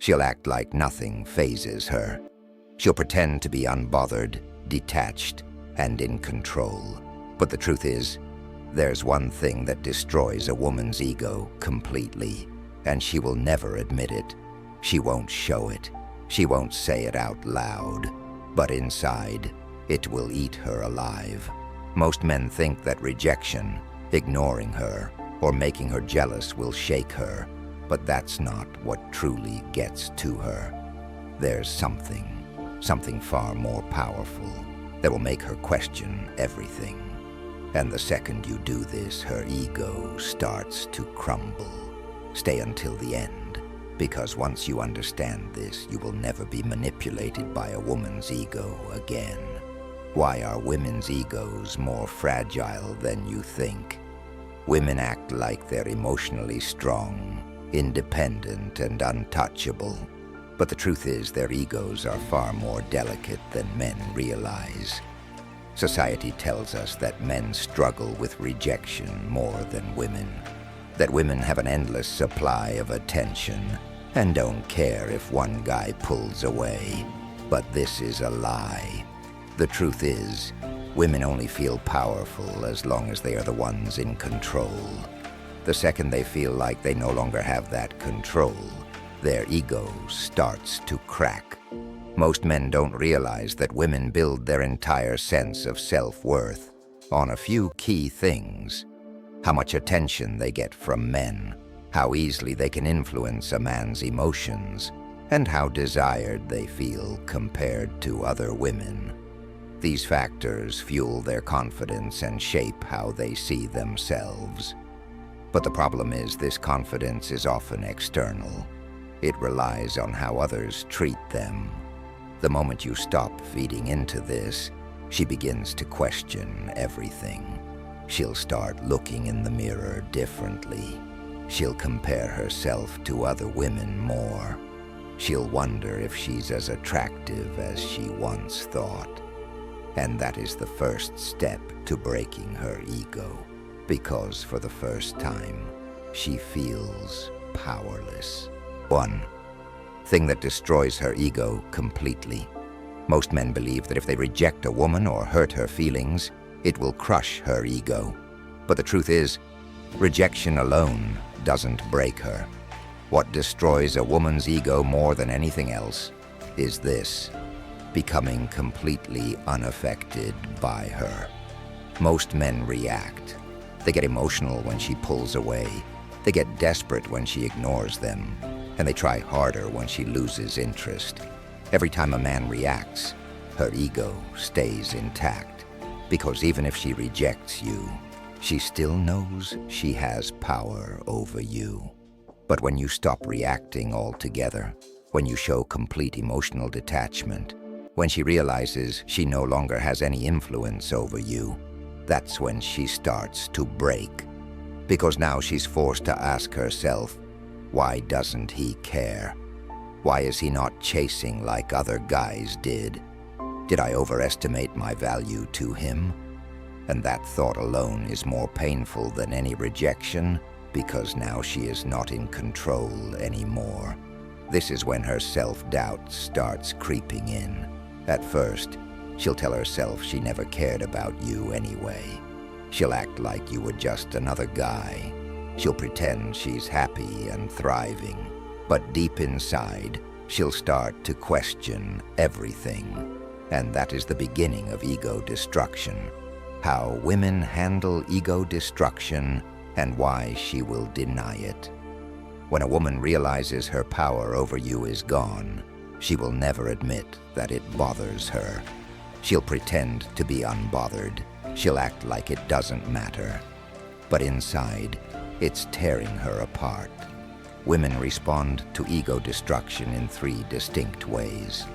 She'll act like nothing phases her. She'll pretend to be unbothered, detached, and in control. But the truth is, there's one thing that destroys a woman's ego completely, and she will never admit it. She won't show it. She won't say it out loud. But inside, it will eat her alive. Most men think that rejection, ignoring her, or making her jealous will shake her, but that's not what truly gets to her. There's something far more powerful that will make her question everything. And the second you do this, her ego starts to crumble. Stay until the end, because once you understand this, you will never be manipulated by a woman's ego again. Why are women's egos more fragile than you think? Women act like they're emotionally strong, independent, and untouchable. But the truth is, their egos are far more delicate than men realize. Society tells us that men struggle with rejection more than women, that women have an endless supply of attention and don't care if one guy pulls away. But this is a lie. The truth is, women only feel powerful as long as they are the ones in control. The second they feel like they no longer have that control, their ego starts to crack. Most men don't realize that women build their entire sense of self-worth on a few key things: how much attention they get from men, how easily they can influence a man's emotions, and how desired they feel compared to other women. These factors fuel their confidence and shape how they see themselves. But the problem is, this confidence is often external. It relies on how others treat them. The moment you stop feeding into this, she begins to question everything. She'll start looking in the mirror differently. She'll compare herself to other women more. She'll wonder if she's as attractive as she once thought. And that is the first step to breaking her ego, because for the first time, she feels powerless. One thing that destroys her ego completely. Most men believe that if they reject a woman or hurt her feelings, it will crush her ego. But the truth is, rejection alone doesn't break her. What destroys a woman's ego more than anything else is this: becoming completely unaffected by her. Most men react. They get emotional when she pulls away. They get desperate when she ignores them. And they try harder when she loses interest. Every time a man reacts, her ego stays intact. Because even if she rejects you, she still knows she has power over you. But when you stop reacting altogether, when you show complete emotional detachment, when she realizes she no longer has any influence over you, that's when she starts to break. Because now she's forced to ask herself, why doesn't he care? Why is he not chasing like other guys did? Did I overestimate my value to him? And that thought alone is more painful than any rejection, because now she is not in control anymore. This is when her self-doubt starts creeping in. At first, she'll tell herself she never cared about you anyway. She'll act like you were just another guy. She'll pretend she's happy and thriving. But deep inside, she'll start to question everything. And that is the beginning of ego destruction. How women handle ego destruction and why she will deny it. When a woman realizes her power over you is gone, she will never admit that it bothers her. She'll pretend to be unbothered. She'll act like it doesn't matter. But inside, it's tearing her apart. Women respond to ego destruction in 3 distinct ways.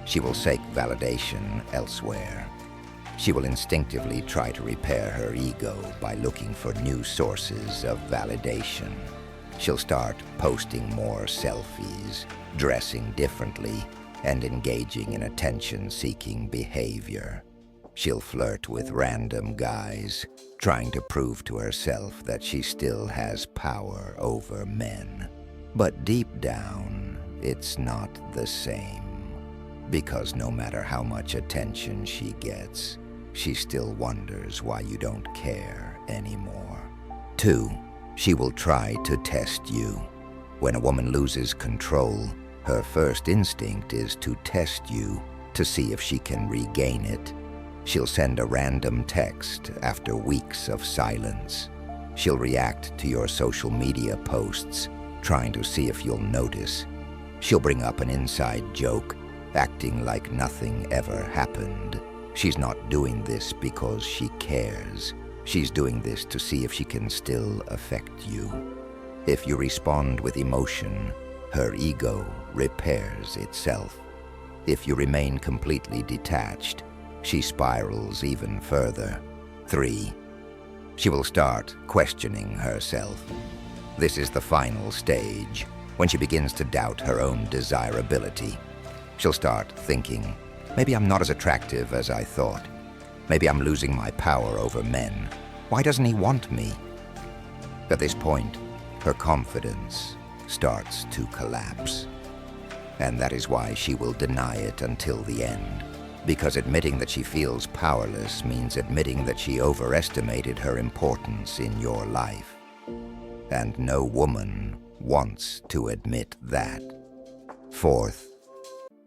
She will seek validation elsewhere. She will instinctively try to repair her ego by looking for new sources of validation. She'll start posting more selfies, dressing differently, and engaging in attention-seeking behavior. She'll flirt with random guys, trying to prove to herself that she still has power over men. But deep down, it's not the same. Because no matter how much attention she gets, she still wonders why you don't care anymore. 2. She will try to test you. When a woman loses control, her first instinct is to test you to see if she can regain it. She'll send a random text after weeks of silence. She'll react to your social media posts, trying to see if you'll notice. She'll bring up an inside joke, acting like nothing ever happened. She's not doing this because she cares. She's doing this to see if she can still affect you. If you respond with emotion, her ego repairs itself. If you remain completely detached, she spirals even further. 3. She will start questioning herself. This is the final stage, when she begins to doubt her own desirability. She'll start thinking, maybe I'm not as attractive as I thought. Maybe I'm losing my power over men. Why doesn't he want me? At this point, her confidence starts to collapse. And that is why she will deny it until the end. Because admitting that she feels powerless means admitting that she overestimated her importance in your life. And no woman wants to admit that. 4th,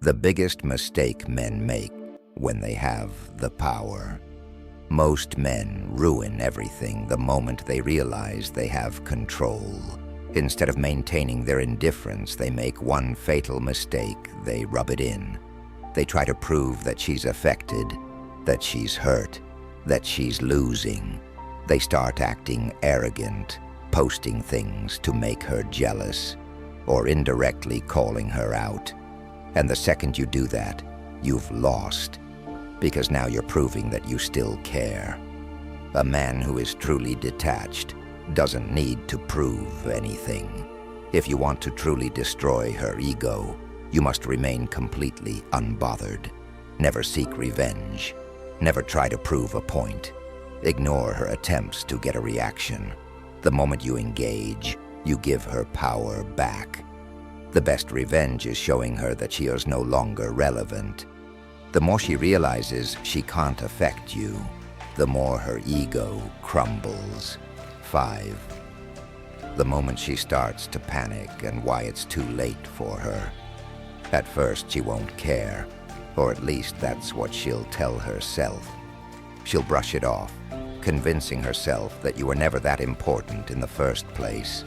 the biggest mistake men make when they have the power. Most men ruin everything the moment they realize they have control. Instead of maintaining their indifference, they make one fatal mistake. They rub it in. They try to prove that she's affected, that she's hurt, that she's losing. They start acting arrogant, posting things to make her jealous, or indirectly calling her out. And the second you do that, you've lost, because now you're proving that you still care. A man who is truly detached doesn't need to prove anything. If you want to truly destroy her ego, you must remain completely unbothered. Never seek revenge. Never try to prove a point. Ignore her attempts to get a reaction. The moment you engage, you give her power back. The best revenge is showing her that she is no longer relevant. The more she realizes she can't affect you, the more her ego crumbles. 5. The moment she starts to panic and why it's too late for her. At first she won't care, or at least that's what she'll tell herself. She'll brush it off, convincing herself that you were never that important in the first place.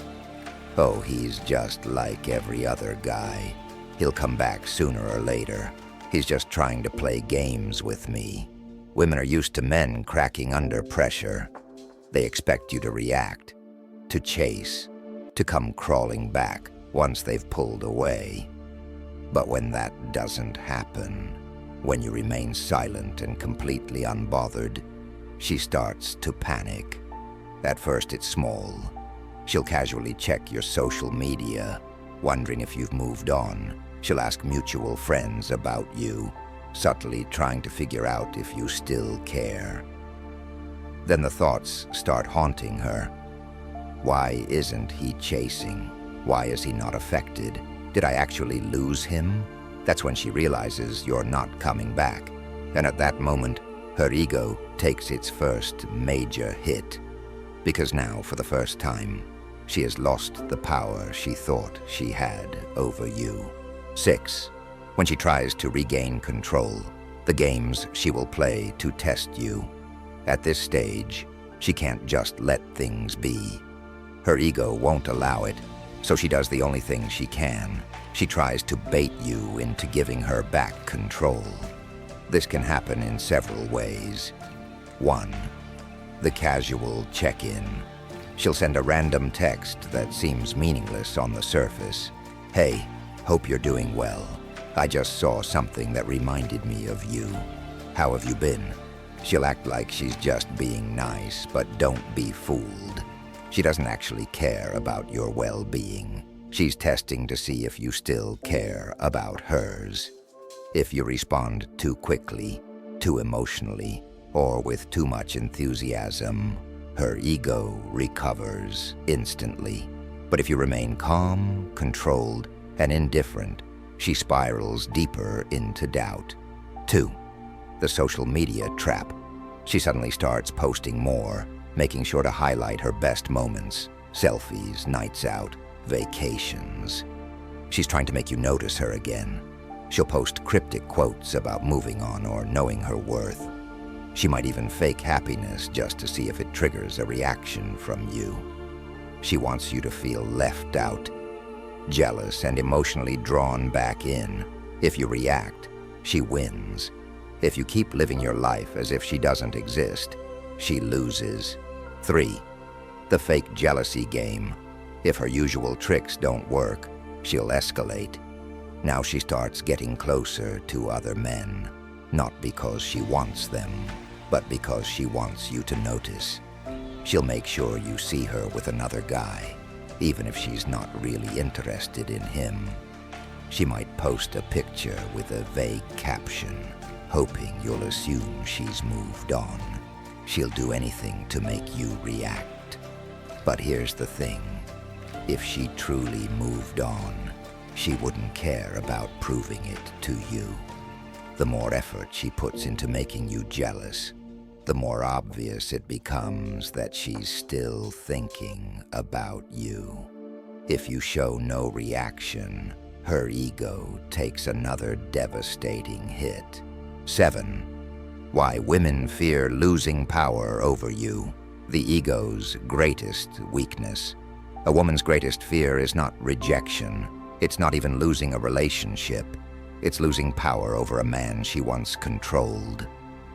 Oh, he's just like every other guy. He'll come back sooner or later. He's just trying to play games with me. Women are used to men cracking under pressure. They expect you to react, to chase, to come crawling back once they've pulled away. But when that doesn't happen, when you remain silent and completely unbothered, she starts to panic. At first it's small. She'll casually check your social media, wondering if you've moved on. She'll ask mutual friends about you, subtly trying to figure out if you still care. Then the thoughts start haunting her. Why isn't he chasing? Why is he not affected? Did I actually lose him? That's when she realizes you're not coming back. And at that moment, her ego takes its first major hit. Because now, for the first time, she has lost the power she thought she had over you. 6. When she tries to regain control, the games she will play to test you. At this stage, she can't just let things be. Her ego won't allow it, so she does the only thing she can. She tries to bait you into giving her back control. This can happen in several ways. 1. The casual check-in. She'll send a random text that seems meaningless on the surface. Hey, hope you're doing well. I just saw something that reminded me of you. How have you been? She'll act like she's just being nice, but don't be fooled. She doesn't actually care about your well-being. She's testing to see if you still care about hers. If you respond too quickly, too emotionally, or with too much enthusiasm, her ego recovers instantly. But if you remain calm, controlled, and indifferent, she spirals deeper into doubt. 2. The social media trap. She suddenly starts posting more, making sure to highlight her best moments, selfies, nights out, vacations. She's trying to make you notice her again. She'll post cryptic quotes about moving on or knowing her worth. She might even fake happiness just to see if it triggers a reaction from you. She wants you to feel left out, jealous and emotionally drawn back in. If you react, she wins. If you keep living your life as if she doesn't exist, she loses. 3. The fake jealousy game. If her usual tricks don't work, she'll escalate. Now she starts getting closer to other men, not because she wants them, but because she wants you to notice. She'll make sure you see her with another guy, even if she's not really interested in him. She might post a picture with a vague caption, hoping you'll assume she's moved on. She'll do anything to make you react. But here's the thing. If she truly moved on, she wouldn't care about proving it to you. The more effort she puts into making you jealous, the more obvious it becomes that she's still thinking about you. If you show no reaction, her ego takes another devastating hit. 7. Why women fear losing power over you. The ego's greatest weakness. A woman's greatest fear is not rejection. It's not even losing a relationship. It's losing power over a man she once controlled.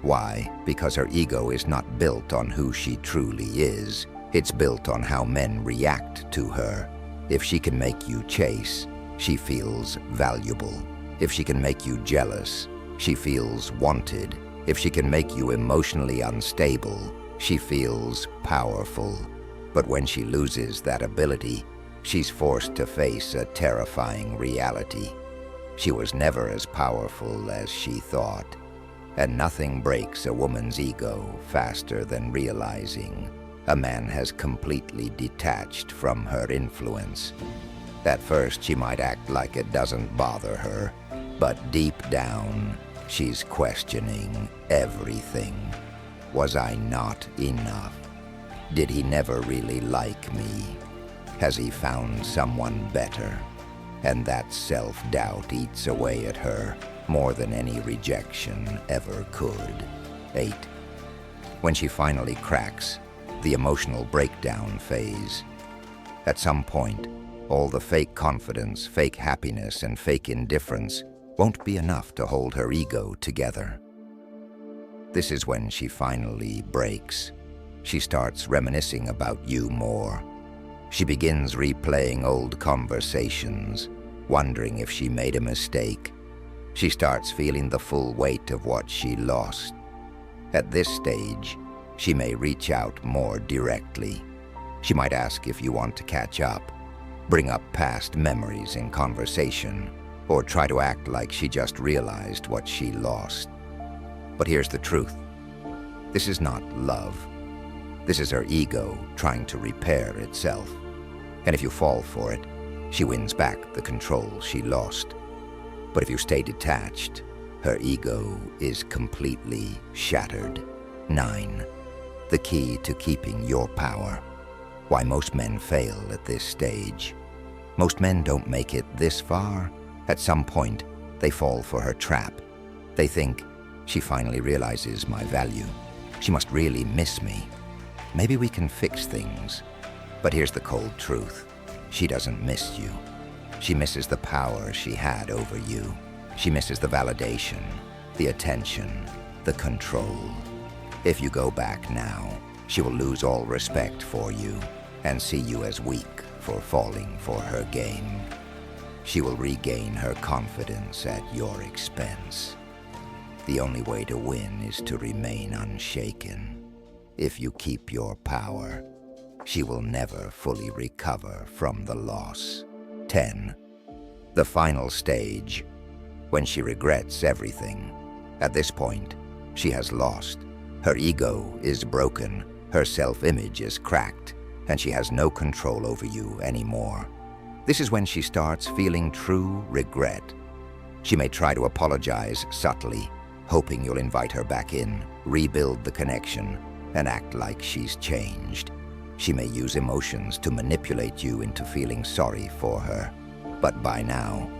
Why? Because her ego is not built on who she truly is. It's built on how men react to her. If she can make you chase, she feels valuable. If she can make you jealous, she feels wanted. If she can make you emotionally unstable, she feels powerful. But when she loses that ability, she's forced to face a terrifying reality. She was never as powerful as she thought. And nothing breaks a woman's ego faster than realizing a man has completely detached from her influence. At first, she might act like it doesn't bother her, but deep down, she's questioning everything. Was I not enough? Did he never really like me? Has he found someone better? And that self-doubt eats away at her more than any rejection ever could. 8. When she finally cracks, the emotional breakdown phase. At some point, all the fake confidence, fake happiness, and fake indifference won't be enough to hold her ego together. This is when she finally breaks. She starts reminiscing about you more. She begins replaying old conversations, wondering if she made a mistake. She starts feeling the full weight of what she lost. At this stage, she may reach out more directly. She might ask if you want to catch up, bring up past memories in conversation, or try to act like she just realized what she lost. But here's the truth. This is not love. This is her ego trying to repair itself. And if you fall for it, she wins back the control she lost. But if you stay detached, her ego is completely shattered. 9. The key to keeping your power. Why most men fail at this stage. Most men don't make it this far. At some point, they fall for her trap. They think, she finally realizes my value. She must really miss me. Maybe we can fix things. But here's the cold truth. She doesn't miss you. She misses the power she had over you. She misses the validation, the attention, the control. If you go back now, she will lose all respect for you and see you as weak for falling for her game. She will regain her confidence at your expense. The only way to win is to remain unshaken. If you keep your power, she will never fully recover from the loss. 10. The final stage, when she regrets everything. At this point, she has lost. Her ego is broken, her self-image is cracked, and she has no control over you anymore. This is when she starts feeling true regret. She may try to apologize subtly, hoping you'll invite her back in, rebuild the connection, and act like she's changed. She may use emotions to manipulate you into feeling sorry for her. But by now,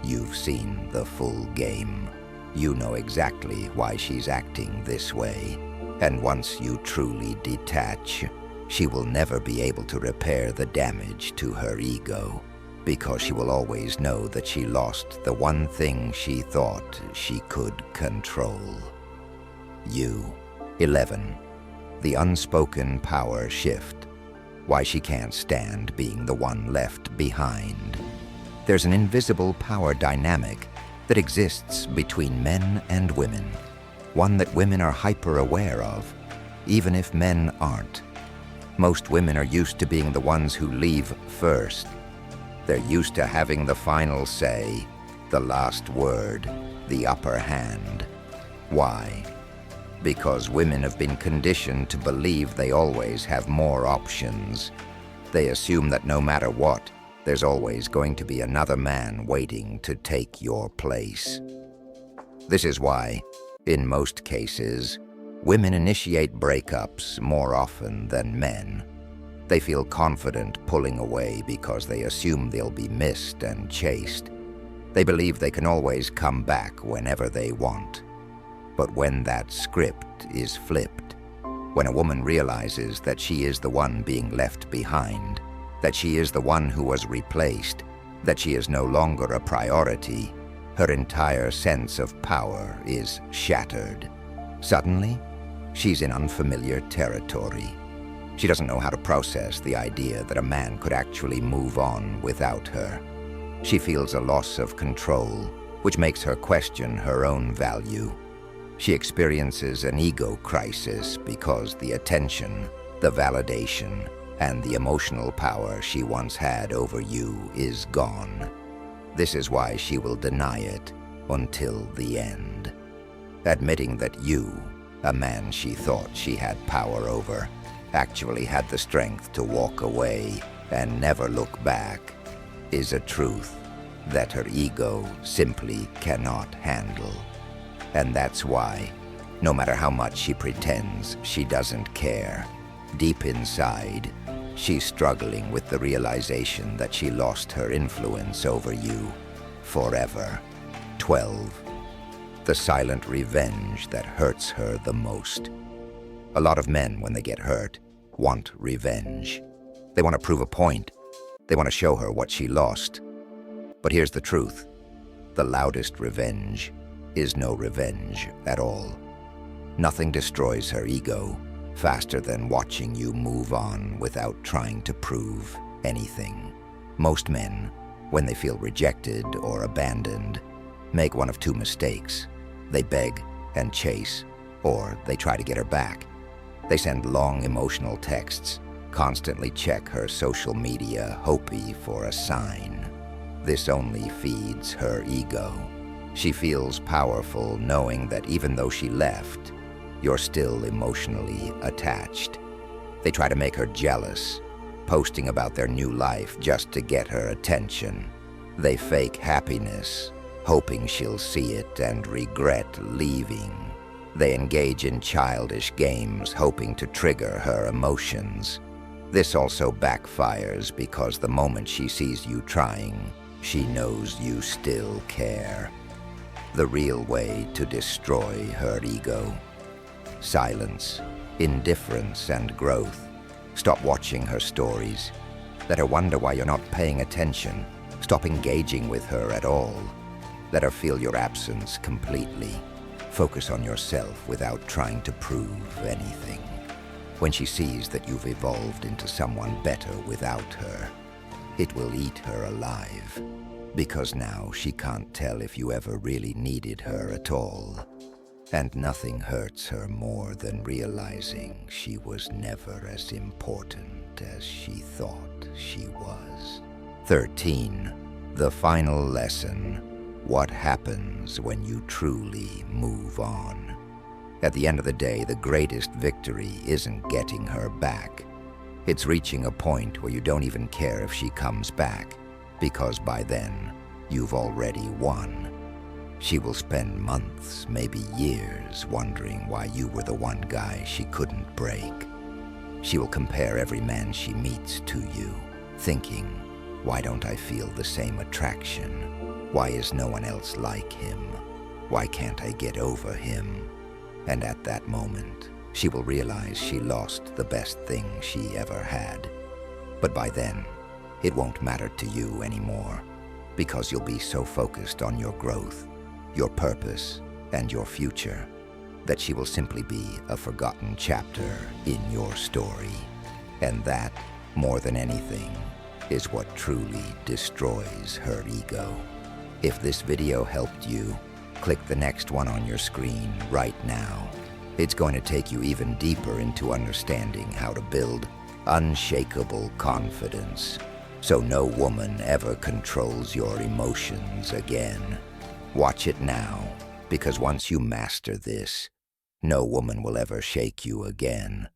you've seen the full game. You know exactly why she's acting this way. And once you truly detach, she will never be able to repair the damage to her ego, because she will always know that she lost the one thing she thought she could control. You. 11. The unspoken power shift. Why she can't stand being the one left behind. There's an invisible power dynamic that exists between men and women, one that women are hyper-aware of, even if men aren't. Most women are used to being the ones who leave first. They're used to having the final say, the last word, the upper hand. Why? Because women have been conditioned to believe they always have more options. They assume that no matter what, there's always going to be another man waiting to take your place. This is why, in most cases, women initiate breakups more often than men. They feel confident pulling away because they assume they'll be missed and chased. They believe they can always come back whenever they want. But when that script is flipped, when a woman realizes that she is the one being left behind, that she is the one who was replaced, that she is no longer a priority, her entire sense of power is shattered. Suddenly, she's in unfamiliar territory. She doesn't know how to process the idea that a man could actually move on without her. She feels a loss of control, which makes her question her own value. She experiences an ego crisis because the attention, the validation, and the emotional power she once had over you is gone. This is why she will deny it until the end, admitting that you, a man she thought she had power over, actually had the strength to walk away and never look back, is a truth that her ego simply cannot handle. And that's why, no matter how much she pretends she doesn't care, deep inside, she's struggling with the realization that she lost her influence over you forever. 12. The silent revenge that hurts her the most. A lot of men, when they get hurt, want revenge. They want to prove a point. They want to show her what she lost. But here's the truth. The loudest revenge is no revenge at all. Nothing destroys her ego faster than watching you move on without trying to prove anything. Most men, when they feel rejected or abandoned, make one of two mistakes. They beg and chase, or they try to get her back. They send long emotional texts, constantly check her social media, hoping for a sign. This only feeds her ego. She feels powerful knowing that even though she left, you're still emotionally attached. They try to make her jealous, posting about their new life just to get her attention. They fake happiness, hoping she'll see it and regret leaving. They engage in childish games, hoping to trigger her emotions. This also backfires because the moment she sees you trying, she knows you still care. The real way to destroy her ego. Silence, indifference, and growth. Stop watching her stories. Let her wonder why you're not paying attention. Stop engaging with her at all. Let her feel your absence completely. Focus on yourself without trying to prove anything. When she sees that you've evolved into someone better without her, it will eat her alive. Because now she can't tell if you ever really needed her at all. And nothing hurts her more than realizing she was never as important as she thought she was. 13. The final lesson. What happens when you truly move on? At the end of the day, the greatest victory isn't getting her back. It's reaching a point where you don't even care if she comes back. because by then, you've already won. She will spend months, maybe years, wondering why you were the one guy she couldn't break. She will compare every man she meets to you, thinking, why don't I feel the same attraction? Why is no one else like him? Why can't I get over him? And at that moment, she will realize she lost the best thing she ever had. But by then, it won't matter to you anymore, because you'll be so focused on your growth, your purpose, and your future, that she will simply be a forgotten chapter in your story. And that, more than anything, is what truly destroys her ego. If this video helped you, click the next one on your screen right now. It's going to take you even deeper into understanding how to build unshakable confidence, so no woman ever controls your emotions again. Watch it now, because once you master this, no woman will ever shake you again.